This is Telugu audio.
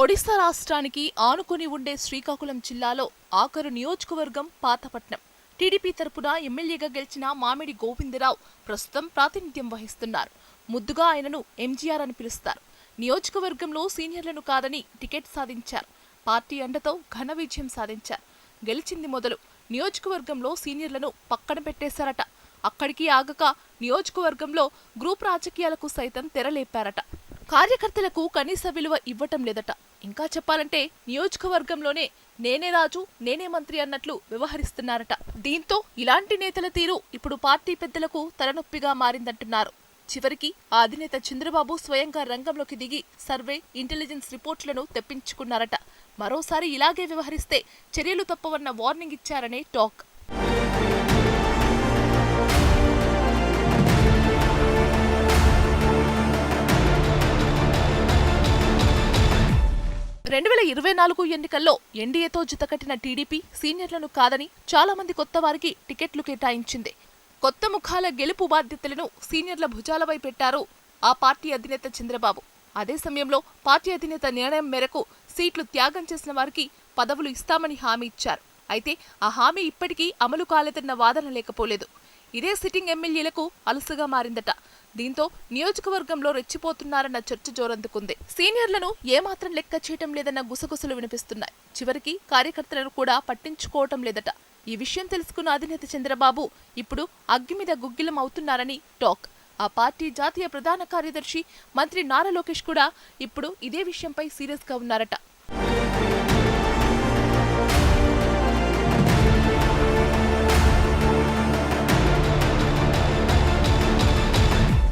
ఒడిశా రాష్ట్రానికి ఆనుకొని ఉండే శ్రీకాకుళం జిల్లాలో ఆఖరు నియోజకవర్గం పాతపట్నం. టీడీపీ తరపున ఎమ్మెల్యేగా గెలిచిన మామిడి గోవిందరావు ప్రస్తుతం ప్రాతినిధ్యం వహిస్తున్నారు. ముద్దుగా ఆయనను ఎంజీఆర్ అని పిలుస్తారు. నియోజకవర్గంలో సీనియర్లను కాదని టికెట్ సాధించారు. పార్టీ అండతో ఘన విజయం సాధించారు. గెలిచింది మొదలు నియోజకవర్గంలో సీనియర్లను పక్కన పెట్టేశారట. అక్కడికి ఆగక నియోజకవర్గంలో గ్రూప్ రాజకీయాలకు సైతం తెరలేపారట. కార్యకర్తలకు కనీస విలువ ఇవ్వటం లేదట. ఇంకా చెప్పాలంటే నియోజకవర్గంలోనే నేనే రాజు నేనే మంత్రి అన్నట్లు వ్యవహరిస్తున్నారట. దీంతో ఇలాంటి నేతల తీరు ఇప్పుడు పార్టీ పెద్దలకు తలనొప్పిగా మారిందంటున్నారు. చివరికి ఆ అధినేత చంద్రబాబు స్వయంగా రంగంలోకి దిగి సర్వే, ఇంటెలిజెన్స్ రిపోర్టులను తెప్పించుకున్నారట. మరోసారి ఇలాగే వ్యవహరిస్తే చర్యలు తప్పవన్న వార్నింగ్ ఇచ్చారనే టాక్. 2024 ఎన్నికల్లో ఎన్డీఏతో జతకట్టిన టీడీపీ సీనియర్లను కాదని చాలా మంది కొత్త వారికి టికెట్లు కేటాయించింది. కొత్త ముఖాల గెలుపు బాధ్యతలను సీనియర్ల భుజాలపై పెట్టారు ఆ పార్టీ అధినేత చంద్రబాబు. అదే సమయంలో పార్టీ అధినేత నిర్ణయం మేరకు సీట్లు త్యాగం చేసిన వారికి పదవులు ఇస్తామని హామీ ఇచ్చారు. అయితే ఆ హామీ ఇప్పటికీ అమలు కాలేదన్న వాదన లేకపోలేదు. ఇదే సిట్టింగ్ ఎమ్మెల్యేలకు అలుసుగా మారిందట. దీంతో నియోజకవర్గంలో రెచ్చిపోతున్నారన్న చర్చ జోరందుకుంది. సీనియర్లను ఏమాత్రం లెక్క చేయటం లేదన్న గుసగుసలు వినిపిస్తున్నాయి. చివరికి కార్యకర్తలను కూడా పట్టించుకోవటం లేదట. ఈ విషయం తెలుసుకున్న అధినేత చంద్రబాబు ఇప్పుడు అగ్గి మీద గుగ్గిలం అవుతున్నారని టాక్. ఆ పార్టీ జాతీయ ప్రధాన కార్యదర్శి మంత్రి నారా లోకేష్ కూడా ఇప్పుడు ఇదే విషయంపై సీరియస్ గా ఉన్నారట.